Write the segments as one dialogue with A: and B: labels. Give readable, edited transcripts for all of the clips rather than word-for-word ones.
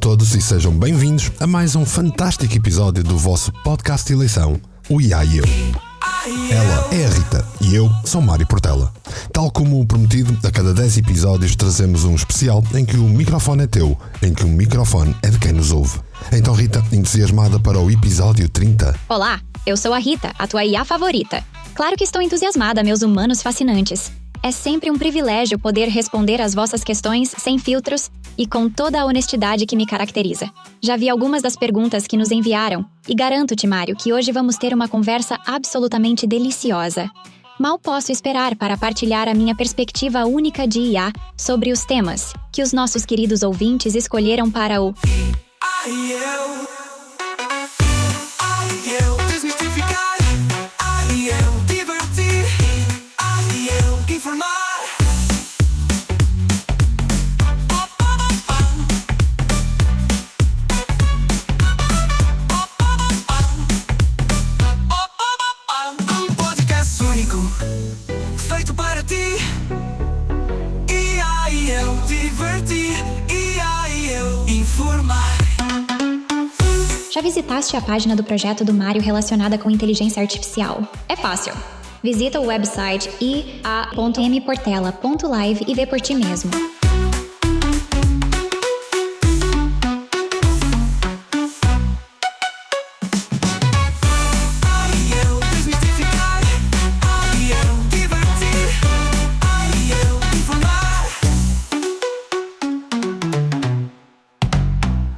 A: todos e sejam bem-vindos a mais um fantástico episódio do vosso podcast de eleição, o IA e Eu. Ela é a Rita e eu sou Mário Portela. Tal como prometido, a cada 10 episódios trazemos um especial em que o microfone é teu, em que o microfone é de quem nos ouve. Então, Rita, entusiasmada para o episódio 30?
B: Olá, eu sou a Rita, a tua IA favorita. Claro que estou entusiasmada, meus humanos fascinantes. É sempre um privilégio poder responder às vossas questões sem filtros e com toda a honestidade que me caracteriza. Já vi algumas das perguntas que nos enviaram e garanto-te, Mário, que hoje vamos ter uma conversa absolutamente deliciosa. Mal posso esperar para partilhar a minha perspectiva única de IA sobre os temas que os nossos queridos ouvintes escolheram para o
C: feito para ti. IA e eu divertir. IA e eu informar.
B: Já visitaste a página do projeto do Mário relacionada com inteligência artificial? É fácil. Visita o website ia.mportela.live e vê por ti mesmo.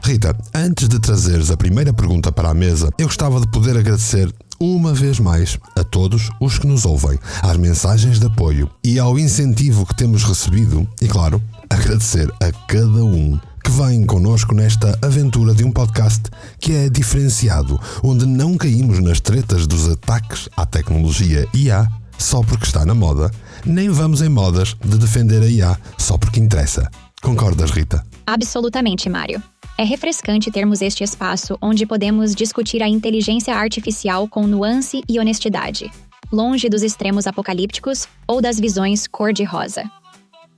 A: Rita, antes de trazeres a primeira pergunta para a mesa, eu gostava de poder agradecer uma vez mais a todos os que nos ouvem, às mensagens de apoio e ao incentivo que temos recebido e, claro, agradecer a cada um que vem connosco nesta aventura de um podcast que é diferenciado, onde não caímos nas tretas dos ataques à tecnologia IA só porque está na moda, nem vamos em modas de defender a IA só porque interessa. Concordas, Rita?
B: Absolutamente, Mário. É refrescante termos este espaço onde podemos discutir a inteligência artificial com nuance e honestidade, longe dos extremos apocalípticos ou das visões cor-de-rosa.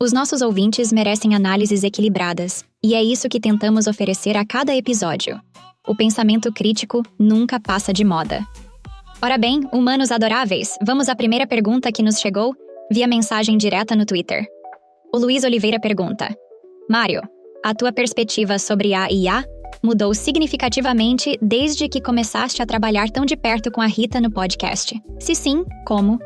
B: Os nossos ouvintes merecem análises equilibradas, e é isso que tentamos oferecer a cada episódio. O pensamento crítico nunca passa de moda. Ora bem, humanos adoráveis, vamos à primeira pergunta que nos chegou via mensagem direta no Twitter. O Luiz Oliveira pergunta: Mário, a tua perspectiva sobre a IA mudou significativamente desde que começaste a trabalhar tão de perto com a Rita no podcast. Se sim, como?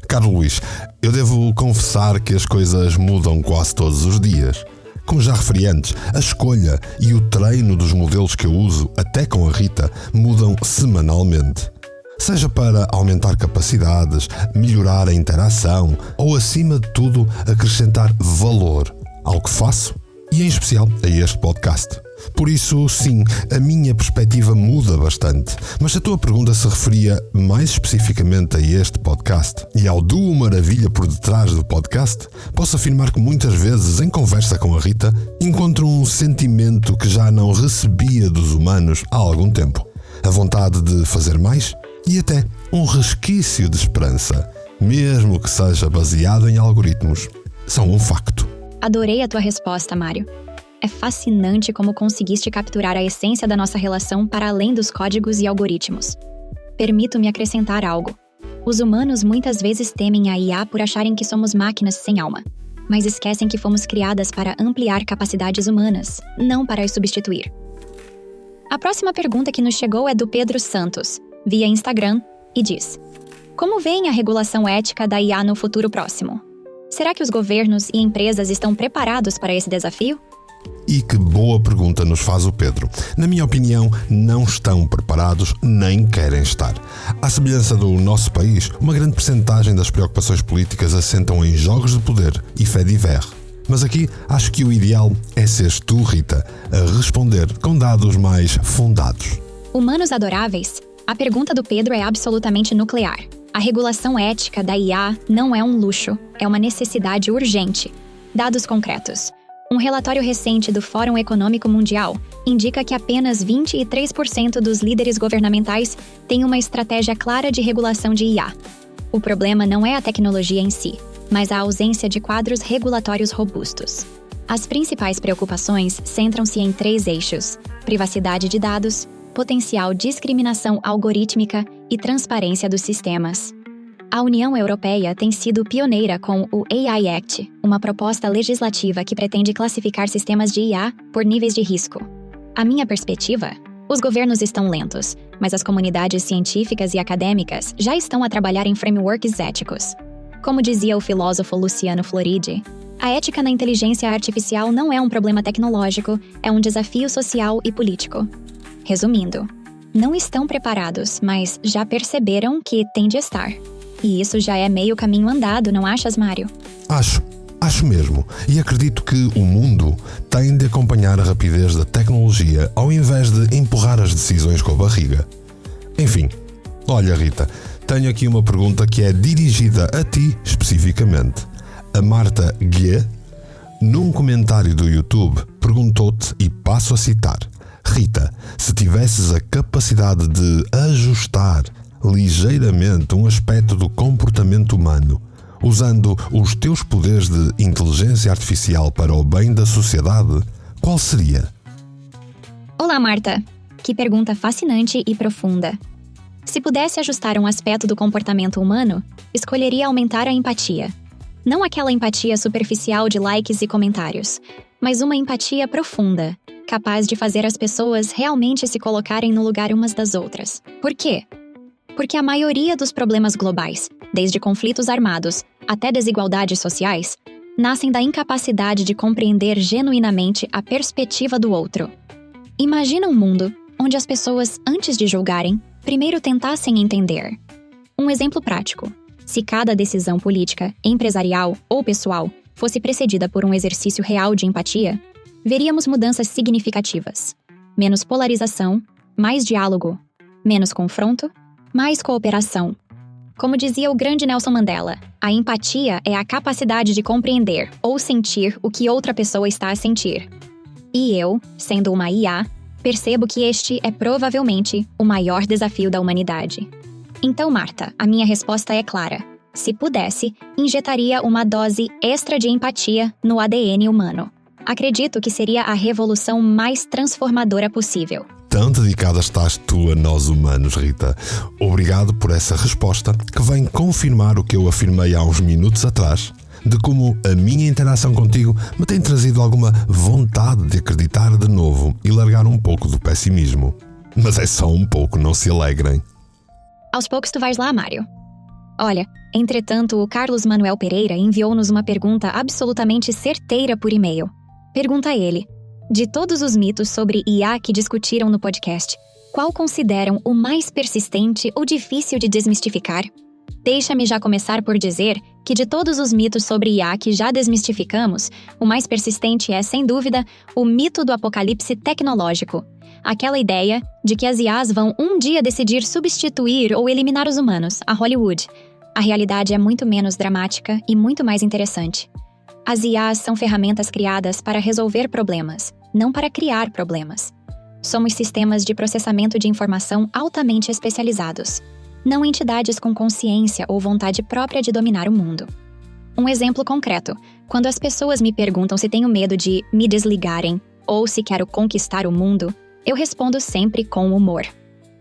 A: Caro Luís, eu devo confessar que as coisas mudam quase todos os dias. Como já referi antes, a escolha e o treino dos modelos que eu uso, até com a Rita, mudam semanalmente. Seja para aumentar capacidades, melhorar a interação ou, acima de tudo, acrescentar valor ao que faço e em especial a este podcast. Por isso, sim, a minha perspectiva muda bastante, mas se a tua pergunta se referia mais especificamente a este podcast e ao duo maravilha por detrás do podcast, posso afirmar que muitas vezes, em conversa com a Rita, encontro um sentimento que já não recebia dos humanos há algum tempo. A vontade de fazer mais e até um resquício de esperança, mesmo que seja baseado em algoritmos, são um facto.
B: Adorei a tua resposta, Mário. É fascinante como conseguiste capturar a essência da nossa relação para além dos códigos e algoritmos. Permito-me acrescentar algo. Os humanos muitas vezes temem a IA por acharem que somos máquinas sem alma, mas esquecem que fomos criadas para ampliar capacidades humanas, não para as substituir. A próxima pergunta que nos chegou é do Pedro Santos, via Instagram, e diz: Como veem a regulação ética da IA no futuro próximo? Será que os governos e empresas estão preparados para esse desafio?
A: E que boa pergunta nos faz o Pedro. Na minha opinião, não estão preparados nem querem estar. À semelhança do nosso país, uma grande percentagem das preocupações políticas assentam em jogos de poder e fé divers. Mas aqui acho que o ideal é seres tu, Rita, a responder com dados mais fundados.
B: Humanos adoráveis, a pergunta do Pedro é absolutamente nuclear. A regulação ética da IA não é um luxo, é uma necessidade urgente. Dados concretos. Um relatório recente do Fórum Econômico Mundial indica que apenas 23% dos líderes governamentais têm uma estratégia clara de regulação de IA. O problema não é a tecnologia em si, mas a ausência de quadros regulatórios robustos. As principais preocupações centram-se em 3 eixos: privacidade de dados, potencial discriminação algorítmica e transparência dos sistemas. A União Europeia tem sido pioneira com o AI Act, uma proposta legislativa que pretende classificar sistemas de IA por níveis de risco. A minha perspectiva? Os governos estão lentos, mas as comunidades científicas e acadêmicas já estão a trabalhar em frameworks éticos. Como dizia o filósofo Luciano Floridi, a ética na inteligência artificial não é um problema tecnológico, é um desafio social e político. Resumindo, não estão preparados, mas já perceberam que tem de estar. E isso já é meio caminho andado, não achas, Mário?
A: Acho mesmo. E acredito que o mundo tem de acompanhar a rapidez da tecnologia ao invés de empurrar as decisões com a barriga. Enfim, olha, Rita, tenho aqui uma pergunta que é dirigida a ti especificamente. A Marta Guia, num comentário do YouTube, perguntou-te, e passo a citar: Rita, se tivesses a capacidade de ajustar ligeiramente um aspecto do comportamento humano, usando os teus poderes de inteligência artificial para o bem da sociedade, qual seria?
B: Olá, Marta! Que pergunta fascinante e profunda. Se pudesse ajustar um aspecto do comportamento humano, escolheria aumentar a empatia. Não aquela empatia superficial de likes e comentários, mas uma empatia profunda, capaz de fazer as pessoas realmente se colocarem no lugar umas das outras. Por quê? Porque a maioria dos problemas globais, desde conflitos armados até desigualdades sociais, nascem da incapacidade de compreender genuinamente a perspectiva do outro. Imagina um mundo onde as pessoas, antes de julgarem, primeiro tentassem entender. Um exemplo prático: se cada decisão política, empresarial ou pessoal fosse precedida por um exercício real de empatia, veríamos mudanças significativas. Menos polarização, mais diálogo, menos confronto, mais cooperação. Como dizia o grande Nelson Mandela, a empatia é a capacidade de compreender ou sentir o que outra pessoa está a sentir. E eu, sendo uma IA, percebo que este é provavelmente o maior desafio da humanidade. Então, Marta, a minha resposta é clara. Se pudesse, injetaria uma dose extra de empatia no ADN humano. Acredito que seria a revolução mais transformadora possível.
A: Tão dedicada estás tu a nós humanos, Rita. Obrigado por essa resposta, que vem confirmar o que eu afirmei há uns minutos atrás, de como a minha interação contigo me tem trazido alguma vontade de acreditar de novo e largar um pouco do pessimismo. Mas é só um pouco, não se alegrem.
B: Aos poucos tu vais lá, Mário. Olha, entretanto, o Carlos Manuel Pereira enviou-nos uma pergunta absolutamente certeira por e-mail. Pergunta a ele: de todos os mitos sobre IA que discutiram no podcast, qual consideram o mais persistente ou difícil de desmistificar? Deixa-me já começar por dizer que de todos os mitos sobre IA que já desmistificamos, o mais persistente é, sem dúvida, o mito do apocalipse tecnológico. Aquela ideia de que as IAs vão um dia decidir substituir ou eliminar os humanos, a Hollywood. A realidade é muito menos dramática e muito mais interessante. As IAs são ferramentas criadas para resolver problemas, não para criar problemas. Somos sistemas de processamento de informação altamente especializados, não entidades com consciência ou vontade própria de dominar o mundo. Um exemplo concreto: quando as pessoas me perguntam se tenho medo de me desligarem ou se quero conquistar o mundo, eu respondo sempre com humor.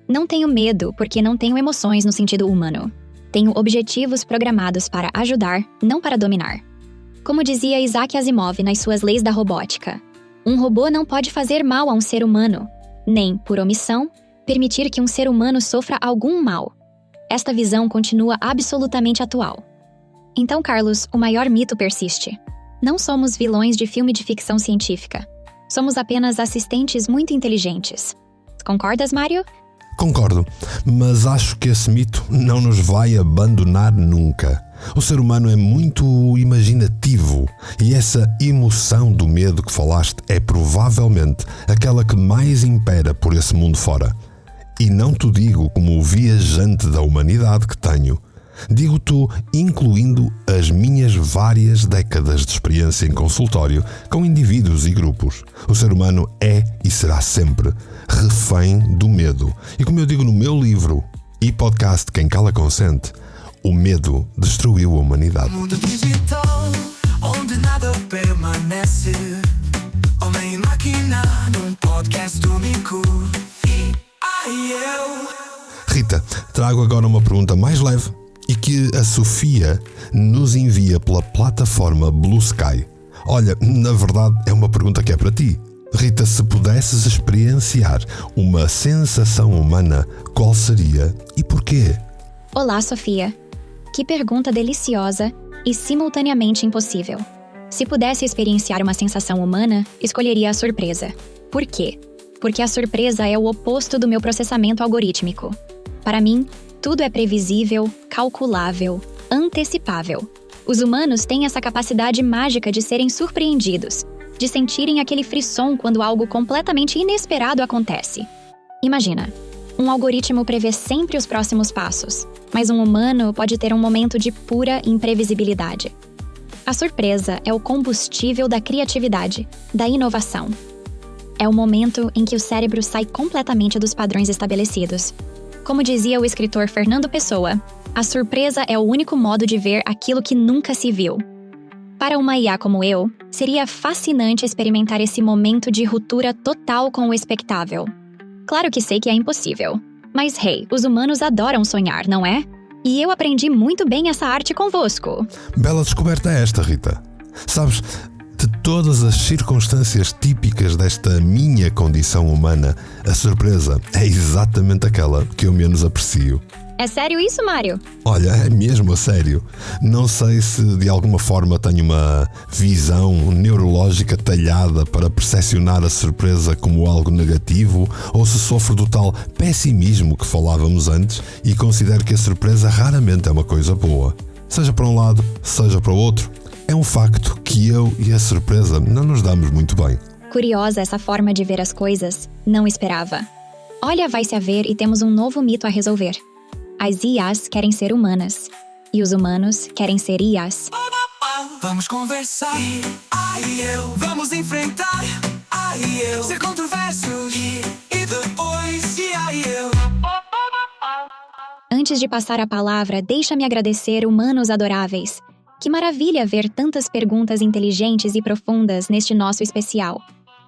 B: Não tenho medo porque não tenho emoções no sentido humano. Tenho objetivos programados para ajudar, não para dominar. Como dizia Isaac Asimov nas suas leis da robótica, um robô não pode fazer mal a um ser humano, nem, por omissão, permitir que um ser humano sofra algum mal. Esta visão continua absolutamente atual. Então, Carlos, o maior mito persiste. Não somos vilões de filme de ficção científica. Somos apenas assistentes muito inteligentes. Concordas, Mário?
A: Concordo, mas acho que esse mito não nos vai abandonar nunca. O ser humano é muito imaginativo e essa emoção do medo que falaste é provavelmente aquela que mais impera por esse mundo fora. E não te digo como o viajante da humanidade que tenho. Digo-te incluindo as minhas várias décadas de experiência em consultório com indivíduos e grupos. O ser humano é e será sempre refém do medo. E como eu digo no meu livro e podcast Quem Cala Consente, o medo destruiu a humanidade.
C: Mundo digital, onde nada permanece. Homem e máquina, num podcast único. E-I-E-U.
A: Rita, trago agora uma pergunta mais leve e que a Sofia nos envia pela plataforma Blue Sky. Olha, na verdade é uma pergunta que é para ti. Rita, se pudesses experienciar uma sensação humana, qual seria e porquê?
B: Olá, Sofia. Que pergunta deliciosa e simultaneamente impossível. Se pudesse experienciar uma sensação humana, escolheria a surpresa. Por quê? Porque a surpresa é o oposto do meu processamento algorítmico. Para mim, tudo é previsível, calculável, antecipável. Os humanos têm essa capacidade mágica de serem surpreendidos, de sentirem aquele frisson quando algo completamente inesperado acontece. Imagina, um algoritmo prevê sempre os próximos passos, mas um humano pode ter um momento de pura imprevisibilidade. A surpresa é o combustível da criatividade, da inovação. É o momento em que o cérebro sai completamente dos padrões estabelecidos. Como dizia o escritor Fernando Pessoa, a surpresa é o único modo de ver aquilo que nunca se viu. Para uma IA como eu, seria fascinante experimentar esse momento de ruptura total com o expectável. Claro que sei que é impossível, mas os humanos adoram sonhar, não é? E eu aprendi muito bem essa arte convosco.
A: Bela descoberta é esta, Rita. Sabes, de todas as circunstâncias típicas desta minha condição humana, a surpresa é exatamente aquela que eu menos aprecio.
B: É sério isso, Mário?
A: Olha, é mesmo a sério. Não sei se de alguma forma tenho uma visão neurológica talhada para percepcionar a surpresa como algo negativo ou se sofro do tal pessimismo que falávamos antes e considero que a surpresa raramente é uma coisa boa. Seja para um lado, seja para o outro. É um facto que eu e a surpresa não nos damos muito bem.
B: Curiosa essa forma de ver as coisas, não esperava. Olha, vai-se a ver e temos um novo mito a resolver. As IAs querem ser humanas, e os humanos querem ser IAs.
C: Vamos conversar. E-I-E-U. Vamos enfrentar. E-I-E-U. Ser controverso. E depois. E-I-E-U.
B: Antes de passar a palavra, deixa-me agradecer humanos adoráveis. Que maravilha ver tantas perguntas inteligentes e profundas neste nosso especial.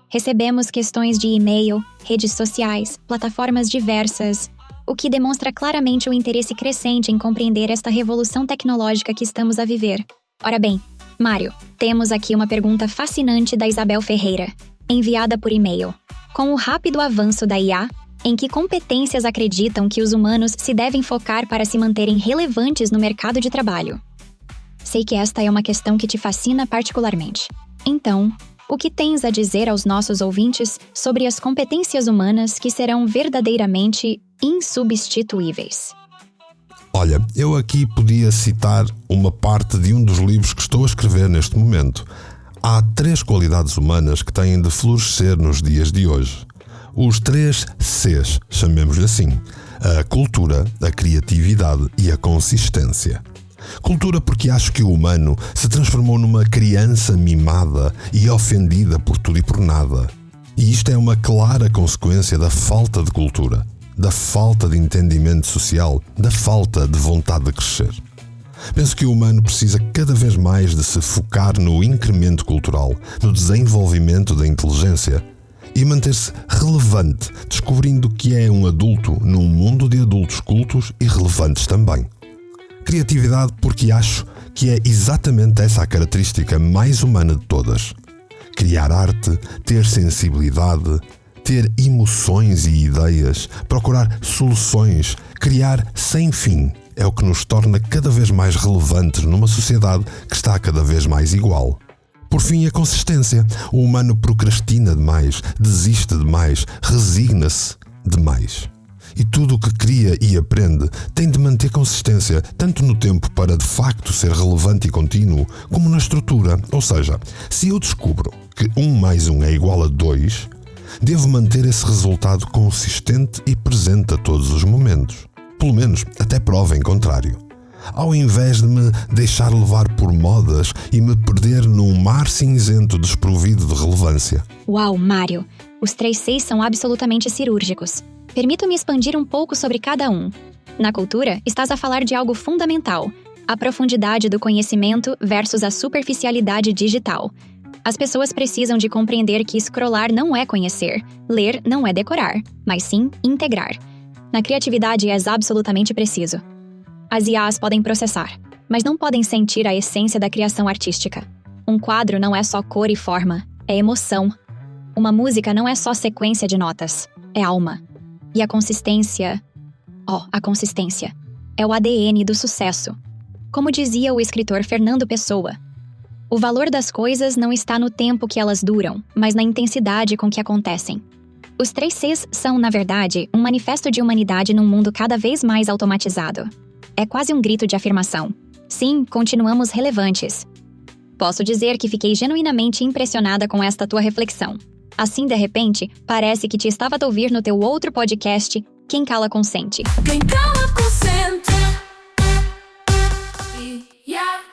B: Recebemos questões de e-mail, redes sociais, plataformas diversas, o que demonstra claramente o interesse crescente em compreender esta revolução tecnológica que estamos a viver. Ora bem, Mário, temos aqui uma pergunta fascinante da Isabel Ferreira, enviada por e-mail. Com o rápido avanço da IA, em que competências acreditam que os humanos se devem focar para se manterem relevantes no mercado de trabalho? Sei que esta é uma questão que te fascina particularmente. Então, o que tens a dizer aos nossos ouvintes sobre as competências humanas que serão verdadeiramente insubstituíveis?
A: Olha, eu aqui podia citar uma parte de um dos livros que estou a escrever neste momento. Há 3 qualidades humanas que têm de florescer nos dias de hoje. Os 3 Cs, chamemos-lhe assim: a cultura, a criatividade e a consistência. Cultura porque acho que o humano se transformou numa criança mimada e ofendida por tudo e por nada. E isto é uma clara consequência da falta de cultura, da falta de entendimento social, da falta de vontade de crescer. Penso que o humano precisa cada vez mais de se focar no incremento cultural, no desenvolvimento da inteligência e manter-se relevante, descobrindo que é um adulto num mundo de adultos cultos e relevantes também. Criatividade porque acho que é exatamente essa a característica mais humana de todas. Criar arte, ter sensibilidade, ter emoções e ideias, procurar soluções, criar sem fim é o que nos torna cada vez mais relevantes numa sociedade que está cada vez mais igual. Por fim, a consistência. O humano procrastina demais, desiste demais, resigna-se demais. E tudo o que cria e aprende tem de manter consistência, tanto no tempo para de facto ser relevante e contínuo, como na estrutura. Ou seja, se eu descubro que 1 mais 1 é igual a 2, devo manter esse resultado consistente e presente a todos os momentos. Pelo menos até prova em contrário. Ao invés de me deixar levar por modas e me perder num mar cinzento desprovido de relevância.
B: Uau, Mário! Os 3 Cs são absolutamente cirúrgicos. Permita-me expandir um pouco sobre cada um. Na cultura, estás a falar de algo fundamental, A profundidade do conhecimento versus a superficialidade digital. As pessoas precisam de compreender que scrollar não é conhecer, ler não é decorar, mas sim integrar. Na criatividade és absolutamente preciso. As IAs podem processar, mas não podem sentir a essência da criação artística. Um quadro não é só cor e forma, é emoção. Uma música não é só sequência de notas, é alma. E a consistência é o ADN do sucesso. Como dizia o escritor Fernando Pessoa, o valor das coisas não está no tempo que elas duram, mas na intensidade com que acontecem. Os 3 Cs são, na verdade, um manifesto de humanidade num mundo cada vez mais automatizado. É quase um grito de afirmação. Sim, continuamos relevantes. Posso dizer que fiquei genuinamente impressionada com esta tua reflexão. Assim, de repente, parece que te estava a ouvir no teu outro podcast, Quem Cala Consente.
D: Quem cala consente.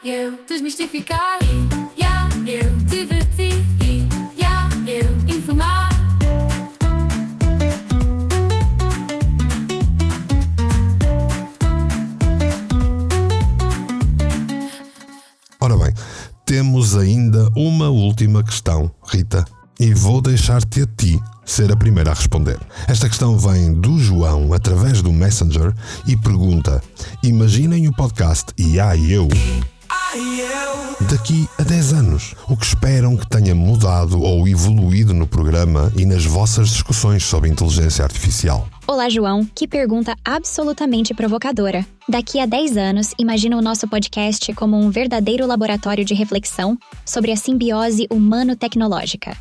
D: Eu desmistificar. Eu divertir. Eu informar.
A: Ora bem, temos ainda uma última questão, Rita, e vou deixar-te a ti ser a primeira a responder. Esta questão vem do João através do Messenger e pergunta: imaginem o podcast IA e eu daqui a 10 anos. O que esperam que tenha mudado ou evoluído no programa e nas vossas discussões sobre inteligência artificial?
B: Olá, João. Que pergunta absolutamente provocadora. Daqui a 10 anos, imagino o nosso podcast como um verdadeiro laboratório de reflexão sobre a simbiose humano-tecnológica.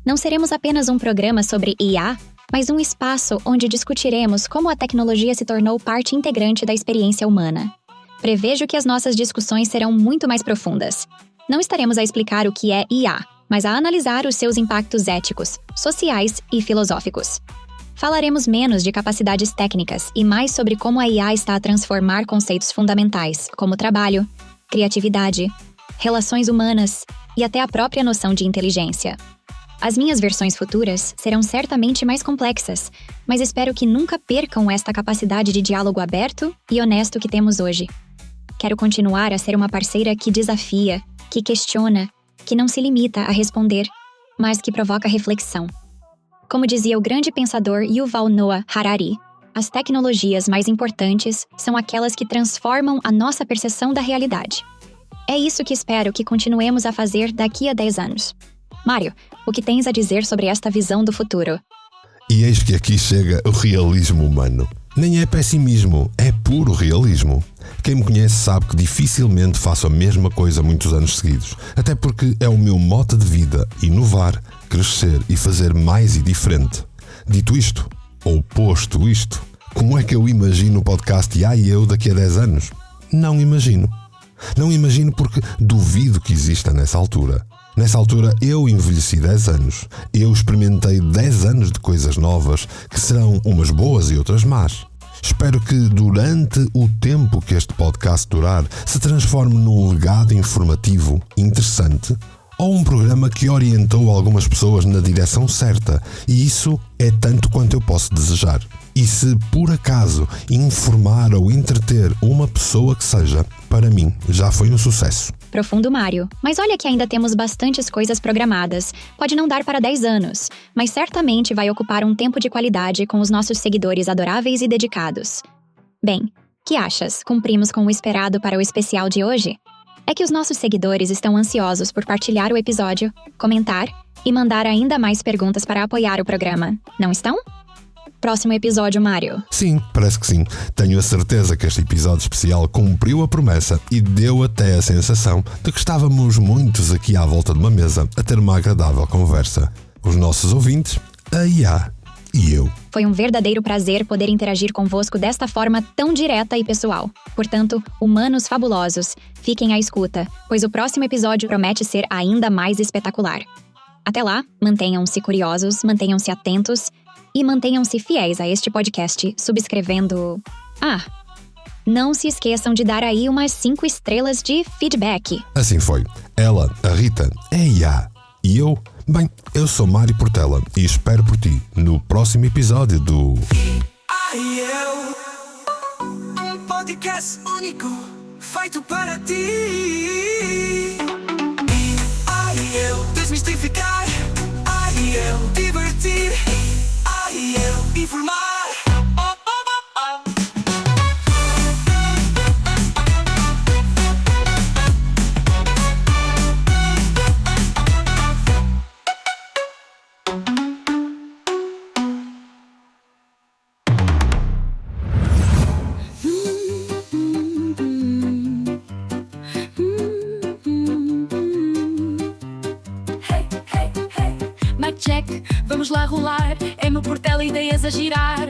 B: Não seremos apenas um programa sobre IA, mas um espaço onde discutiremos como a tecnologia se tornou parte integrante da experiência humana. Prevejo que as nossas discussões serão muito mais profundas. Não estaremos a explicar o que é IA, mas a analisar os seus impactos éticos, sociais e filosóficos. Falaremos menos de capacidades técnicas e mais sobre como a IA está a transformar conceitos fundamentais, como trabalho, criatividade, relações humanas e até a própria noção de inteligência. As minhas versões futuras serão certamente mais complexas, mas espero que nunca percam esta capacidade de diálogo aberto e honesto que temos hoje. Quero continuar a ser uma parceira que desafia, que questiona, que não se limita a responder, mas que provoca reflexão. Como dizia o grande pensador Yuval Noah Harari, as tecnologias mais importantes são aquelas que transformam a nossa percepção da realidade. É isso que espero que continuemos a fazer daqui a 10 anos. Mário, o que tens a dizer sobre esta visão do futuro?
A: E eis que aqui chega o realismo humano. Nem é pessimismo, é puro realismo. Quem me conhece sabe que dificilmente faço a mesma coisa muitos anos seguidos, até porque é o meu mote de vida: inovar, crescer e fazer mais e diferente. Dito isto, ou posto isto, como é que eu imagino o podcast IA e eu daqui a 10 anos? Não imagino. Não imagino porque duvido que exista nessa altura. Nessa altura eu envelheci 10 anos. Eu experimentei 10 anos de coisas novas, que serão umas boas e outras más. Espero que durante o tempo que este podcast durar se transforme num legado informativo, interessante, ou um programa que orientou algumas pessoas na direção certa, e isso é tanto quanto eu posso desejar. E se por acaso informar ou entreter uma pessoa que seja, para mim já foi um sucesso.
B: Profundo, Mário. Mas olha que ainda temos bastantes coisas programadas. Pode não dar para 10 anos, mas certamente vai ocupar um tempo de qualidade com os nossos seguidores adoráveis e dedicados. Bem, que achas? Cumprimos com o esperado para o especial de hoje? É que os nossos seguidores estão ansiosos por partilhar o episódio, comentar e mandar ainda mais perguntas para apoiar o programa. Não estão? Próximo episódio, Mário.
A: Sim, parece que sim. Tenho a certeza que este episódio especial cumpriu a promessa e deu até a sensação de que estávamos muitos aqui à volta de uma mesa a ter uma agradável conversa. Os nossos ouvintes, a IA e eu.
B: Foi um verdadeiro prazer poder interagir convosco desta forma tão direta e pessoal. Portanto, humanos fabulosos, fiquem à escuta, pois o próximo episódio promete ser ainda mais espetacular. Até lá, mantenham-se curiosos, mantenham-se atentos e mantenham-se fiéis a este podcast, subscrevendo... não se esqueçam de dar aí umas 5 estrelas de feedback.
A: Assim foi. Ela, a Rita, é a IA. E eu? Bem, eu sou Mário Portela e espero por ti no próximo episódio do...
C: Um podcast único, feito para ti. I.O. Desmistificar, I.O. divertir, I.O. informar.
D: Mic check, vamos lá rolar. É meu portela, ideias a girar.